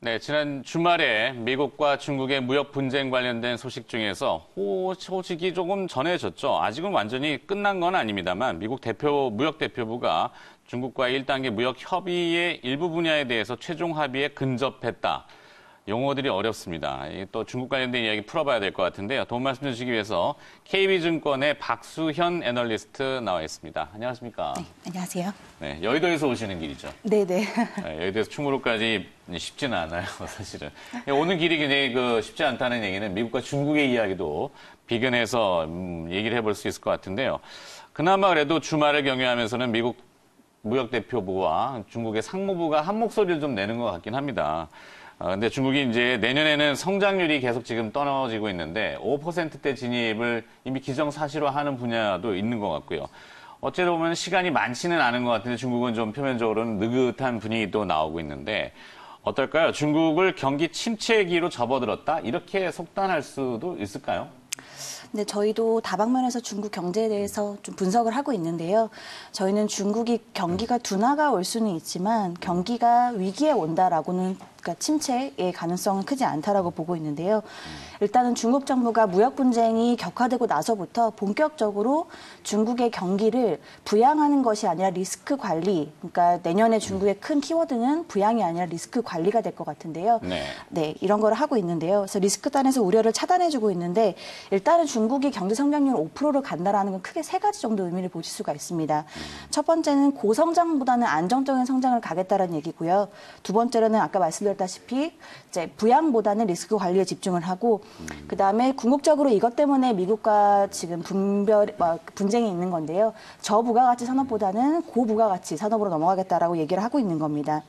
네, 지난 주말에 미국과 중국의 무역 분쟁 관련된 소식 중에서 소식이 조금 전해졌죠. 아직은 완전히 끝난 건 아닙니다만 미국 무역 대표부가 중국과의 1단계 무역 협의의 일부 분야에 대해서 최종 합의에 근접했다. 용어들이 어렵습니다. 또 중국 관련된 이야기 풀어봐야 될 것 같은데요. 도움 말씀 주시기 위해서 KB증권의 박수현 애널리스트 나와 있습니다. 안녕하십니까? 네, 안녕하세요. 네, 여의도에서 오시는 길이죠? 네네. 네, 여의도에서 충무로까지 쉽지는 않아요, 사실은. 오는 길이 굉장히 쉽지 않다는 얘기는 미국과 중국의 이야기도 비견해서 얘기를 해볼 수 있을 것 같은데요. 그나마 그래도 주말을 경유하면서는 미국 무역대표부와 중국의 상무부가 한 목소리를 좀 내는 것 같긴 합니다. 근데 중국이 이제 내년에는 성장률이 계속 지금 떨어지고 있는데 5%대 진입을 이미 기정사실화하는 분야도 있는 것 같고요. 어찌 보면 시간이 많지는 않은 것 같은데 중국은 좀 표면적으로는 느긋한 분위기도 나오고 있는데 어떨까요? 중국을 경기 침체기로 접어들었다? 이렇게 속단할 수도 있을까요? 네, 저희도 다방면에서 중국 경제에 대해서 좀 분석을 하고 있는데요. 저희는 중국이 경기가 둔화가 올 수는 있지만 경기가 위기에 온다라고는 그러니까 침체의 가능성은 크지 않다라고 보고 있는데요. 일단은 중국 정부가 무역 분쟁이 격화되고 나서부터 본격적으로 중국의 경기를 부양하는 것이 아니라 리스크 관리, 그러니까 내년에 중국의 큰 키워드는 부양이 아니라 리스크 관리가 될 것 같은데요. 네, 이런 걸 하고 있는데요. 그래서 리스크단에서 우려를 차단해주고 있는데 일단은 중국이 경제 성장률 5%를 간다라는 건 크게 세 가지 정도 의미를 보실 수가 있습니다. 첫 번째는 고성장보다는 안정적인 성장을 가겠다는 얘기고요. 두 번째로는 아까 말씀드렸다시피 이제 부양보다는 리스크 관리에 집중을 하고 그다음에 궁극적으로 이것 때문에 미국과 지금 분쟁이 있는 건데요. 저부가가치 산업보다는 고부가가치 산업으로 넘어가겠다라고 얘기를 하고 있는 겁니다.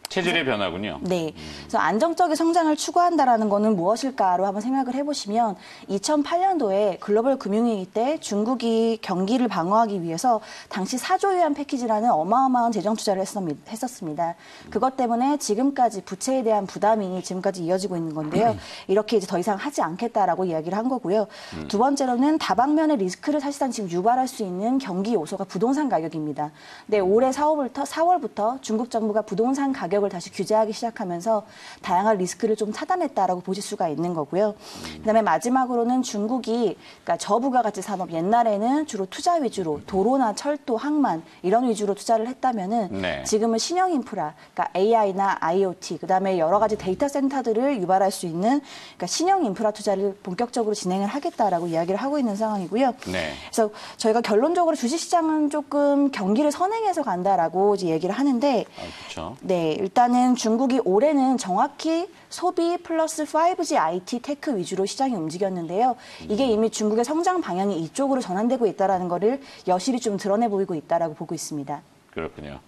체질의 변화군요. 네. 그래서 안정적인 성장을 추구한다라는 거는 무엇일까로 한번 생각을 해보시면 2008년도에 글로벌 금융위기 때 중국이 경기를 방어하기 위해서 당시 4조 위안 패키지라는 어마어마한 재정 투자를 했었습니다. 그것 때문에 지금까지 부채에 대한 부담이 지금까지 이어지고 있는 건데요. 이렇게 이제 더 이상 하지 않겠다라고 이야기를 한 거고요. 두 번째로는 다방면의 리스크를 사실상 지금 유발할 수 있는 경기 요소가 부동산 가격입니다. 네, 올해 4월부터 중국 정부가 부동산 가격 을 다시 규제하기 시작하면서 다양한 리스크를 좀 차단했다라고 보실 수가 있는 거고요. 그다음에 마지막으로는 중국이 그러니까 저부가가치 산업 옛날에는 주로 투자 위주로 도로나 철도, 항만 이런 위주로 투자를 했다면은 지금은 신형 인프라, 그러니까 AI나 IoT, 그다음에 여러 가지 데이터 센터들을 유발할 수 있는 그러니까 신형 인프라 투자를 본격적으로 진행을 하겠다라고 이야기를 하고 있는 상황이고요. 그래서 저희가 결론적으로 주식시장은 조금 경기를 선행해서 간다라고 이제 얘기를 하는데, 그렇죠. 네. 일단은 중국이 올해는 정확히 소비 플러스 5G IT 테크 위주로 시장이 움직였는데요. 이게 이미 중국의 성장 방향이 이쪽으로 전환되고 있다는 거를 여실히 좀 드러내 보이고 있다라고 보고 있습니다. 그렇군요.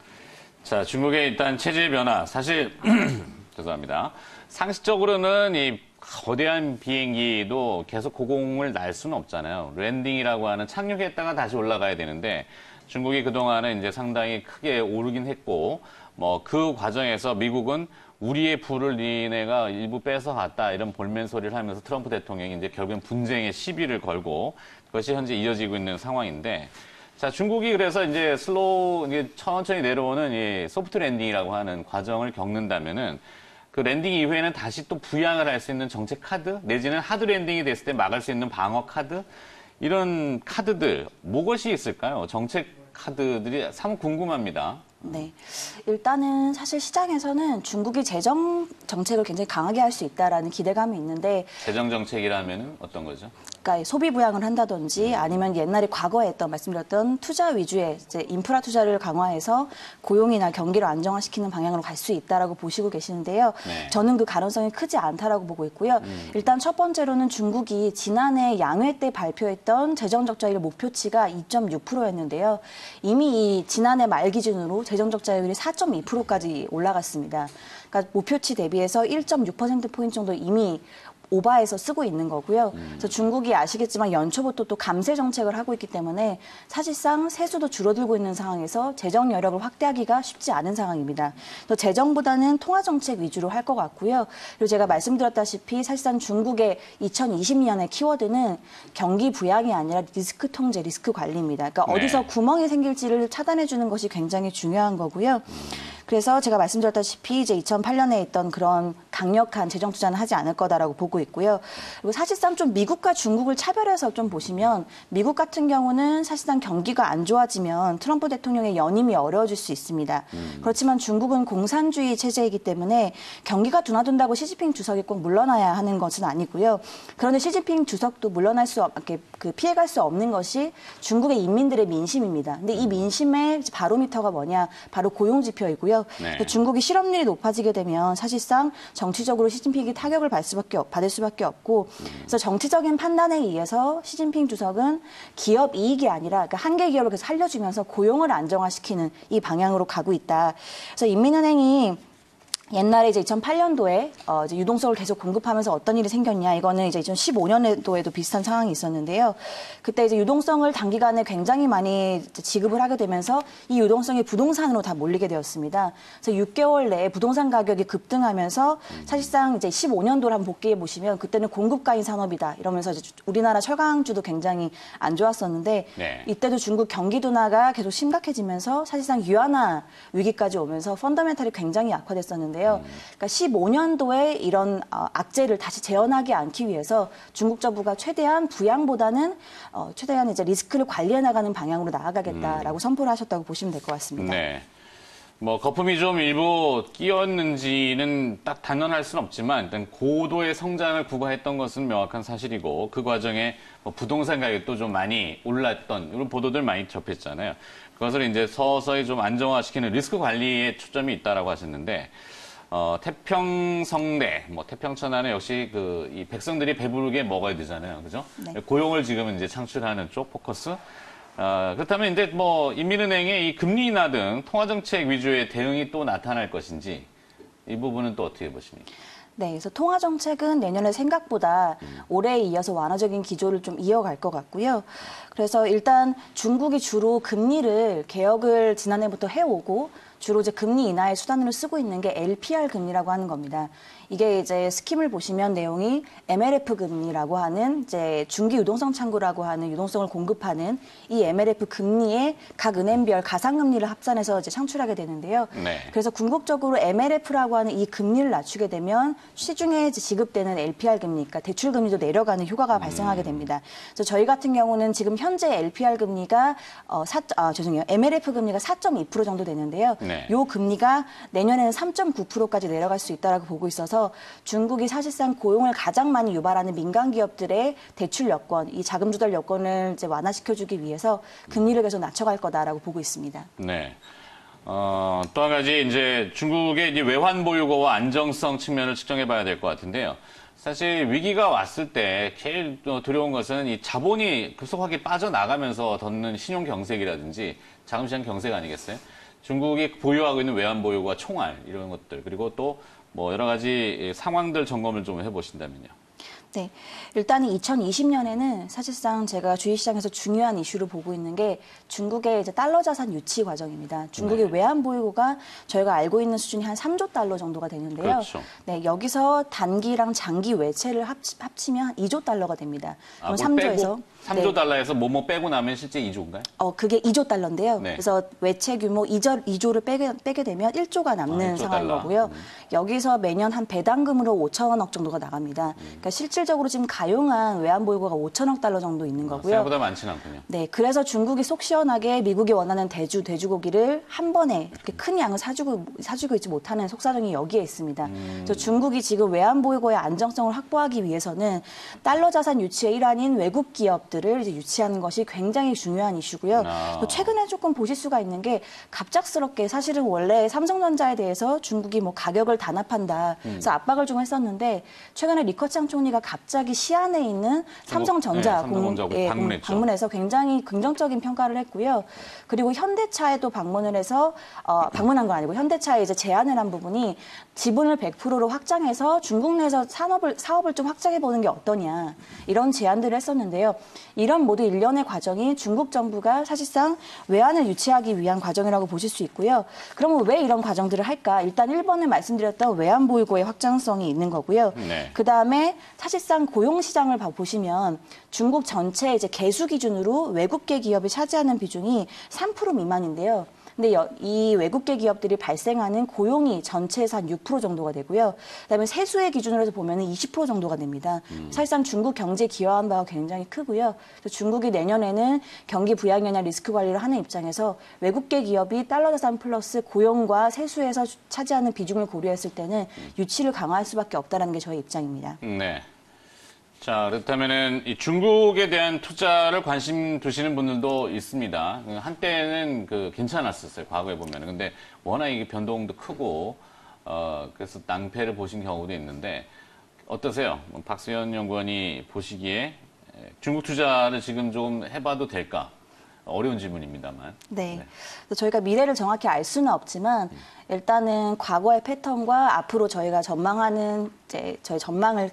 자, 중국의 일단 체질 변화. 사실 죄송합니다. 상식적으로는 이 거대한 비행기도 계속 고공을 날 수는 없잖아요. 랜딩이라고 하는 착륙했다가 다시 올라가야 되는데 중국이 그동안은 이제 상당히 크게 오르긴 했고 그 과정에서 미국은 우리의 부를 니네가 일부 뺏어갔다 이런 볼멘 소리를 하면서 트럼프 대통령이 이제 결국엔 분쟁에 시비를 걸고 그것이 현재 이어지고 있는 상황인데 자, 중국이 그래서 이제 이제 천천히 내려오는 이 소프트 랜딩이라고 하는 과정을 겪는다면은 그 랜딩 이후에는 다시 또 부양을 할 수 있는 정책 카드 내지는 하드 랜딩이 됐을 때 막을 수 있는 방어 카드 이런 카드들 무엇이 있을까요? 정책 카드들이 참 궁금합니다. 네. 일단은 사실 시장에서는 중국이 재정 정책을 굉장히 강하게 할 수 있다라는 기대감이 있는데 재정 정책이라면 어떤 거죠? 그러니까 소비 부양을 한다든지 아니면 옛날에 과거에 말씀드렸던 투자 위주의 이제 인프라 투자를 강화해서 고용이나 경기를 안정화시키는 방향으로 갈 수 있다라고 보시고 계시는데요. 저는 그 가능성이 크지 않다라고 보고 있고요. 일단 첫 번째로는 중국이 지난해 양회 때 발표했던 재정 적자율 목표치가 2.6%였는데요. 이미 이 지난해 말 기준으로 재정 적자율이 4.2%까지 올라갔습니다. 그러니까 목표치 대비해서 1.6%포인트 정도 이미 오바해서 쓰고 있는 거고요. 그래서 중국이 아시겠지만 연초부터 또 감세 정책을 하고 있기 때문에 사실상 세수도 줄어들고 있는 상황에서 재정 여력을 확대하기가 쉽지 않은 상황입니다. 그래서 재정보다는 통화 정책 위주로 할 것 같고요. 그리고 제가 말씀드렸다시피 사실상 중국의 2020년의 키워드는 경기 부양이 아니라 리스크 통제, 리스크 관리입니다. 그러니까 어디서 구멍이 생길지를 차단해 주는 것이 굉장히 중요한 거고요. 그래서 제가 말씀드렸다시피 이제 2008년에 있던 그런 강력한 재정 투자는 하지 않을 거다라고 보고 있고요. 그리고 사실상 좀 미국과 중국을 차별해서 좀 보시면 미국 같은 경우는 사실상 경기가 안 좋아지면 트럼프 대통령의 연임이 어려워질 수 있습니다. 그렇지만 중국은 공산주의 체제이기 때문에 경기가 둔화된다고 시진핑 주석이 꼭 물러나야 하는 것은 아니고요. 그런데 시진핑 주석도 물러날 수 이렇게 피해갈 수 없는 것이 중국의 인민들의 민심입니다. 근데 이 민심의 바로미터가 뭐냐? 바로 고용 지표이고요. 네. 중국이 실업률이 높아지게 되면 사실상 정치적으로 시진핑이 타격을 받을 수밖에 없고, 그래서 정치적인 판단에 의해서 시진핑 주석은 기업 이익이 아니라 그러니까 한계 기업을 계속 살려주면서 고용을 안정화시키는 이 방향으로 가고 있다. 그래서 인민은행이 옛날에 이제 2008년도에 이제 유동성을 계속 공급하면서 어떤 일이 생겼냐, 이거는 이제 2015년도에도 비슷한 상황이 있었는데요. 그때 이제 유동성을 단기간에 굉장히 많이 지급을 하게 되면서 이 유동성이 부동산으로 다 몰리게 되었습니다. 그래서 6개월 내에 부동산 가격이 급등하면서 사실상 이제 15년도를 한번 복귀해 보시면 그때는 공급가인 산업이다 이러면서 이제 우리나라 철강주도 굉장히 안 좋았었는데 네. 이때도 중국 경기 둔화가 계속 심각해지면서 사실상 유한화 위기까지 오면서 펀더멘탈이 굉장히 약화됐었는데요. 그러니까 15년도에 이런 악재를 다시 재현하지 않기 위해서 중국 정부가 최대한 부양보다는 최대한 이제 리스크를 관리해 나가는 방향으로 나아가겠다라고 선포를 하셨다고 보시면 될 것 같습니다. 네. 뭐 거품이 좀 일부 끼었는지는 딱 단언할 수는 없지만 일단 고도의 성장을 구가했던 것은 명확한 사실이고 그 과정에 뭐 부동산 가격도 좀 많이 올랐던 이런 보도들 많이 접했잖아요. 그것을 이제 서서히 좀 안정화시키는 리스크 관리에 초점이 있다라고 하셨는데 태평성대, 뭐 태평천안에 역시 이 백성들이 배부르게 먹어야 되잖아요, 그죠? 네. 고용을 지금 이제 창출하는 쪽 포커스. 그렇다면 이제 뭐 인민은행의 이 금리 인하 등 통화정책 위주의 대응이 또 나타날 것인지 이 부분은 또 어떻게 보십니까? 네, 그래서 통화 정책은 내년에 생각보다 올해에 이어서 완화적인 기조를 좀 이어갈 것 같고요. 그래서 일단 중국이 주로 금리를 개혁을 지난해부터 해오고 주로 이제 금리 인하의 수단으로 쓰고 있는 게 LPR 금리라고 하는 겁니다. 이게 이제 스킴을 보시면 내용이 MLF 금리라고 하는 이제 중기 유동성 창구라고 하는 유동성을 공급하는 이 MLF 금리에 각 은행별 가상금리를 합산해서 이제 창출하게 되는데요. 네. 그래서 궁극적으로 MLF라고 하는 이 금리를 낮추게 되면 시중에 지급되는 LPR 금리, 그러니까 대출 금리도 내려가는 효과가 발생하게 됩니다. 그래서 저희 같은 경우는 지금 현재 LPR 금리가 MLF 금리가 4.2% 정도 되는데요. 네. 요 금리가 내년에는 3.9%까지 내려갈 수 있다라고 보고 있어서 중국이 사실상 고용을 가장 많이 유발하는 민간 기업들의 대출 여건, 이 자금 조달 여건을 이제 완화시켜주기 위해서 금리를 계속 낮춰갈 거다라고 보고 있습니다. 네. 또 한 가지 이제 중국의 이제 외환 보유고와 안정성 측면을 측정해 봐야 될 것 같은데요. 사실 위기가 왔을 때 제일 두려운 것은 이 자본이 급속하게 빠져나가면서 얻는 신용 경색이라든지 자금시장 경색 아니겠어요? 중국이 보유하고 있는 외환 보유고와 총알 이런 것들 그리고 또 뭐 여러 가지 상황들 점검을 좀 해보신다면요. 네, 일단 2020년에는 사실상 제가 주식시장에서 중요한 이슈를 보고 있는 게 중국의 이제 달러 자산 유치 과정입니다. 중국의 외환 보유고가 저희가 알고 있는 수준이 한 3조 달러 정도가 되는데요. 그렇죠. 네, 여기서 단기랑 장기 외채를 합치면 한 2조 달러가 됩니다. 그럼 3조에서 3조 달러에서 뭐뭐 빼고 나면 실제 2조인가요? 그게 2조 달러인데요. 네. 그래서 외채 규모 2조를 빼게 되면 1조가 남는 1조 상황인 달러. 거고요. 여기서 매년 한 배당금으로 5천억 정도가 나갑니다. 그러니까 실질적으로 지금 가용한 외환 보유고가 5천억 달러 정도 있는 거고요. 생각보다 많지는 않군요. 네, 그래서 중국이 속 시원하게 미국이 원하는 돼지고기를 한 번에 이렇게 큰 양을 사주고 있지 못하는 속사정이 여기에 있습니다. 그래서 중국이 지금 외환 보유고의 안정성을 확보하기 위해서는 달러 자산 유치의 일환인 외국 기업들을 이제 유치하는 것이 굉장히 중요한 이슈고요. 또 최근에 조금 보실 수가 있는 게 갑작스럽게 사실은 원래 삼성전자에 대해서 중국이 뭐 가격을 단합한다. 그래서 압박을 좀 했었는데 최근에 리커창 총리가 갑자기 시안에 있는 삼성전자 방문해서 굉장히 긍정적인 평가를 했고요. 그리고 현대차에도 방문을 해서 방문한 건 아니고 현대차에 이제 제안을 한 부분이 지분을 100%로 확장해서 중국 내에서 사업을 좀 확장해 보는 게 어떠냐 이런 제안들을 했었는데요. 이런 모두 일련의 과정이 중국 정부가 사실상 외환을 유치하기 위한 과정이라고 보실 수 있고요. 그러면 왜 이런 과정들을 할까? 일단 1번에 말씀드렸던 외환 보유고의 확장성이 있는 거고요. 네. 그다음에 사실상 고용 시장을 보시면 중국 전체 이제 개수 기준으로 외국계 기업이 차지하는 비중이 3% 미만인데요. 근데 이 외국계 기업들이 발생하는 고용이 전체에서 한 6% 정도가 되고요. 그다음에 세수의 기준으로 해서 보면은 20% 정도가 됩니다. 사실상 중국 경제 기여한 바가 굉장히 크고요. 그래서 중국이 내년에는 경기 부양이나 리스크 관리를 하는 입장에서 외국계 기업이 달러 자산 플러스 고용과 세수에서 차지하는 비중을 고려했을 때는 유치를 강화할 수밖에 없다는 게 저희 입장입니다. 네. 자, 그렇다면은 이 중국에 대한 투자를 관심 두시는 분들도 있습니다. 한때는 괜찮았었어요. 과거에 보면은. 근데 워낙 이게 변동도 크고, 그래서 낭패를 보신 경우도 있는데, 어떠세요? 박수현 연구원이 보시기에 중국 투자를 지금 좀 해봐도 될까? 어려운 질문입니다만. 네. 그래서 저희가 미래를 정확히 알 수는 없지만 일단은 과거의 패턴과 앞으로 저희가 전망하는 이제 저희 전망을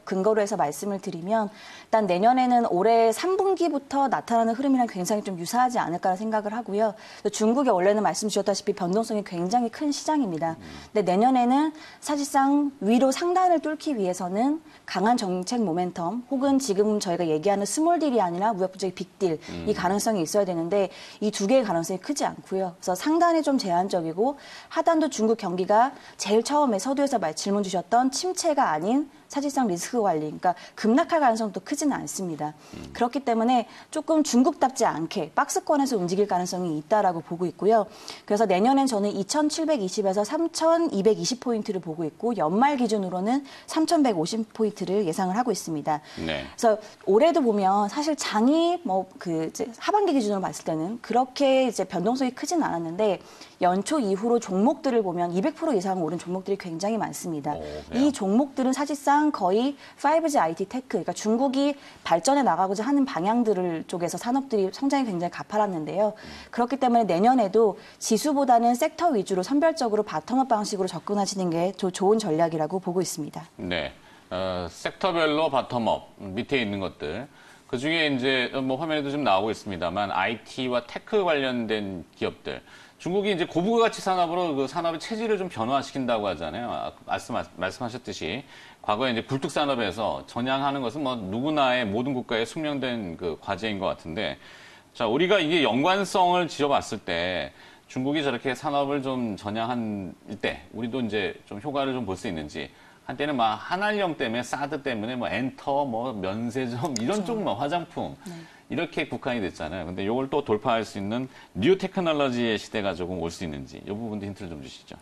근거로 해서 말씀을 드리면 일단 내년에는 올해 3분기부터 나타나는 흐름이랑 굉장히 좀 유사하지 않을까라는 생각을 하고요. 중국이 원래는 말씀 주셨다시피 변동성이 굉장히 큰 시장입니다. 근데 내년에는 사실상 위로 상단을 뚫기 위해서는 강한 정책 모멘텀 혹은 지금 저희가 얘기하는 스몰 딜이 아니라 무역 분쟁의 빅딜 이 가능성이 있어야 되는데 이 두 개의 가능성이 크지 않고요. 그래서 상단이 좀 제한적이고 하단도 중국 경기가 제일 처음에 서두에서 질문 주셨던 침체가 아닌 사실상 리스크 관리, 그러니까 급락할 가능성도 크지는 않습니다. 그렇기 때문에 조금 중국답지 않게 박스권에서 움직일 가능성이 있다라고 보고 있고요. 그래서 내년엔 저는 2,720에서 3,220포인트를 보고 있고 연말 기준으로는 3,150포인트를 예상을 하고 있습니다. 네. 그래서 올해도 보면 사실 장이 이제 하반기 기준으로 봤을 때는 그렇게 이제 변동성이 크진 않았는데 연초 이후로 종목들을 보면 200% 이상 오른 종목들이 굉장히 많습니다. 이 종목들은 사실상 거의 5G IT 테크, 그러니까 중국이 발전해 나가고자 하는 방향들을 쪽에서 산업들이 성장이 굉장히 가팔랐는데요. 그렇기 때문에 내년에도 지수보다는 섹터 위주로 선별적으로 바텀업 방식으로 접근하시는 게 좋은 전략이라고 보고 있습니다. 네. 섹터별로 바텀업, 밑에 있는 것들. 그 중에 이제 화면에도 좀 나오고 있습니다만 IT와 테크 관련된 기업들. 중국이 이제 고부가가치 산업으로 그 산업의 체질을 좀 변화시킨다고 하잖아요. 말씀하셨듯이 과거에 이제 굴뚝 산업에서 전향하는 것은 누구나의 모든 국가에 숙명된 그 과제인 것 같은데, 자, 우리가 이게 연관성을 지어봤을 때 중국이 저렇게 산업을 좀 전향한 때 우리도 이제 좀 효과를 좀 볼 수 있는지. 한때는 한알령 때문에 사드 때문에 엔터 면세점 이런 그렇죠. 쪽 화장품 이렇게 국한이 됐잖아요. 근데 이걸 또 돌파할 수 있는 뉴 테크놀로지의 시대가 조금 올 수 있는지 이 부분도 힌트를 좀 주시죠.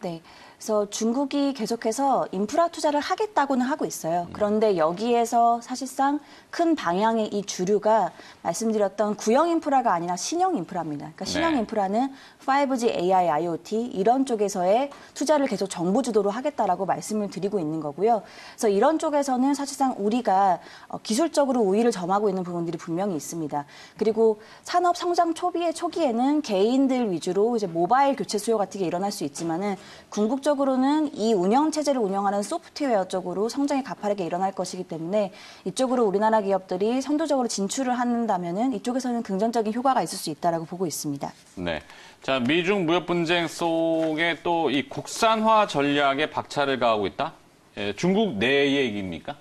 네. 그래서 중국이 계속해서 인프라 투자를 하겠다고는 하고 있어요. 그런데 여기에서 사실상 큰 방향의 이 주류가 말씀드렸던 구형 인프라가 아니라 신형 인프라입니다. 그러니까 신형 인프라는 5G, AI, IoT 이런 쪽에서의 투자를 계속 정부 주도로 하겠다라고 말씀을 드리고 있는 거고요. 그래서 이런 쪽에서는 사실상 우리가 기술적으로 우위를 점하고 있는 부분들이 분명히 있습니다. 그리고 산업 성장 초기에는 개인들 위주로 이제 모바일 교체 수요 같은 게 일어날 수 있지만은 궁극적으로는 이 운영 체제를 운영하는 소프트웨어 쪽으로 성장이 가파르게 일어날 것이기 때문에 이쪽으로 우리나라 기업들이 선도적으로 진출을 한다면은 이쪽에서는 긍정적인 효과가 있을 수 있다라고 보고 있습니다. 네. 자, 미중 무역 분쟁 속에 또 이 국산화 전략에 박차를 가하고 있다? 예, 중국 내 얘기입니까?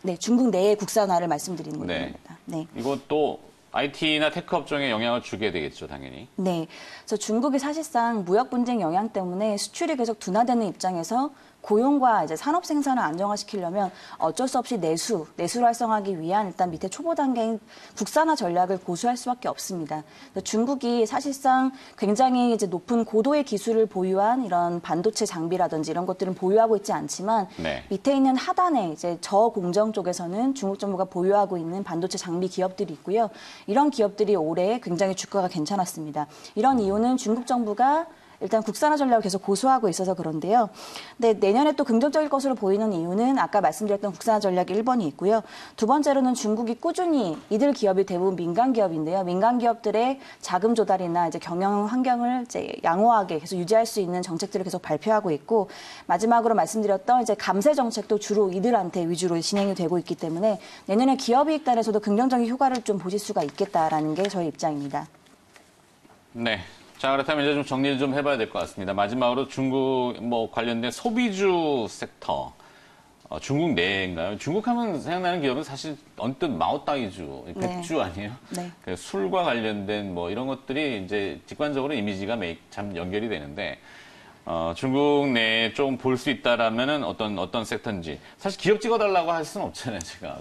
네, 중국 내의 국산화를 말씀드리는 겁니다. 네. 이것도 IT나 테크 업종에 영향을 주게 되겠죠, 당연히. 네. 그래서 중국이 사실상 무역 분쟁 영향 때문에 수출이 계속 둔화되는 입장에서 고용과 이제 산업 생산을 안정화시키려면 어쩔 수 없이 내수를 활성화하기 위한 일단 밑에 초보 단계인 국산화 전략을 고수할 수밖에 없습니다. 중국이 사실상 굉장히 이제 높은 고도의 기술을 보유한 이런 반도체 장비라든지 이런 것들은 보유하고 있지 않지만 밑에 있는 하단에 이제 저공정 쪽에서는 중국 정부가 보유하고 있는 반도체 장비 기업들이 있고요. 이런 기업들이 올해 굉장히 주가가 괜찮았습니다. 이런 이유는 중국 정부가 일단 국산화 전략을 계속 고수하고 있어서 그런데요. 근데 내년에 또 긍정적일 것으로 보이는 이유는 아까 말씀드렸던 국산화 전략 1번이 있고요. 두 번째로는 중국이 꾸준히 이들 기업이 대부분 민간 기업인데요. 민간 기업들의 자금 조달이나 이제 경영 환경을 이제 양호하게 계속 유지할 수 있는 정책들을 계속 발표하고 있고 마지막으로 말씀드렸던 이제 감세 정책도 주로 이들한테 위주로 진행이 되고 있기 때문에 내년에 기업이익단에서도 긍정적인 효과를 좀 보실 수가 있겠다라는 게 저희 입장입니다. 네. 자, 그렇다면 이제 좀 정리를 좀 해봐야 될 것 같습니다. 마지막으로 중국 관련된 소비주 섹터. 중국 내인가요? 중국하면 생각나는 기업은 사실 언뜻 마오따이주, 네. 백주 아니에요? 네. 그 술과 관련된 뭐 이런 것들이 이제 직관적으로 이미지가 참 연결이 되는데, 중국 내에 좀 볼 수 있다라면은 어떤 섹터인지. 사실 기업 찍어달라고 할 수는 없잖아요, 제가.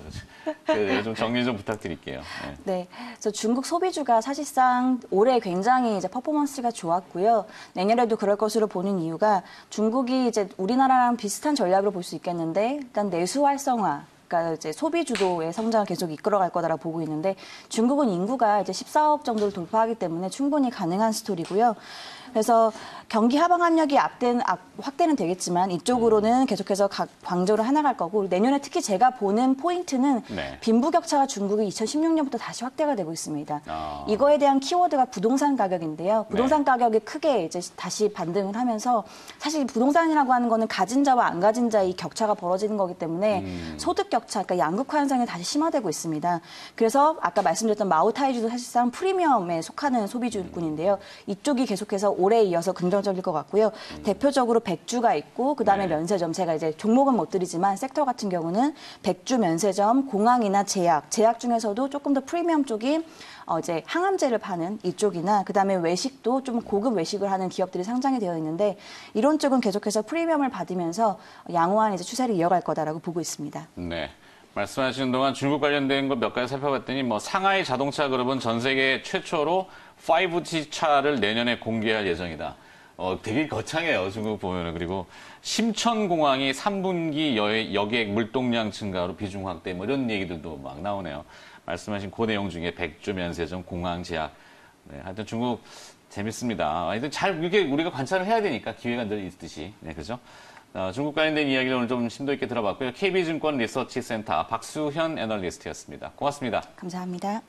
그래서 좀 정리 좀 부탁드릴게요. 네. 네, 그래서 중국 소비주가 사실상 올해 굉장히 이제 퍼포먼스가 좋았고요. 내년에도 그럴 것으로 보는 이유가 중국이 이제 우리나라랑 비슷한 전략으로 볼 수 있겠는데, 일단 내수 활성화. 그러니까 이제 소비 주도의 성장을 계속 이끌어갈 거다라고 보고 있는데, 중국은 인구가 이제 14억 정도를 돌파하기 때문에 충분히 가능한 스토리고요. 그래서 경기 하방 압력이 확대는 되겠지만 이쪽으로는 계속해서 광저를 하나갈 거고, 내년에 특히 제가 보는 포인트는 네. 빈부격차가 중국이 2016년부터 다시 확대가 되고 있습니다. 아. 이거에 대한 키워드가 부동산 가격인데요. 부동산 가격이 크게 이제 다시 반등을 하면서, 사실 부동산이라고 하는 거는 가진 자와 안 가진 자의 격차가 벌어지는 거기 때문에 소득 격차, 그러니까 양극화 현상이 다시 심화되고 있습니다. 그래서 아까 말씀드렸던 마오타이주도 사실상 프리미엄에 속하는 소비주군인데요. 이쪽이 계속해서 올해에 이어서 긍정적일 것 같고요. 대표적으로 백주가 있고, 그다음에 네. 면세점, 제가 이제 종목은 못 드리지만 섹터 같은 경우는 백주, 면세점, 공항이나 제약 중에서도 조금 더 프리미엄 쪽이 이제 항암제를 파는 이쪽이나, 그다음에 외식도 좀 고급 외식을 하는 기업들이 상장이 되어 있는데, 이런 쪽은 계속해서 프리미엄을 받으면서 양호한 이제 추세를 이어갈 거다라고 보고 있습니다. 네. 말씀하시는 동안 중국 관련된 거 몇 가지 살펴봤더니, 뭐 상하이 자동차 그룹은 전 세계 최초로 5G 차를 내년에 공개할 예정이다. 되게 거창해요, 중국 보면은. 그리고 심천공항이 3분기 여객 물동량 증가로 비중 확대, 뭐 이런 얘기들도 막 나오네요. 말씀하신 그 내용 중에 백주 면세점, 공항 제약. 네, 하여튼 중국 재밌습니다. 하여튼 잘 이렇게 우리가 관찰을 해야 되니까, 기회가 늘 있듯이. 네, 그죠? 중국 관련된 이야기를 오늘 좀 심도 있게 들어봤고요. KB증권 리서치센터 박수현 애널리스트였습니다. 고맙습니다. 감사합니다.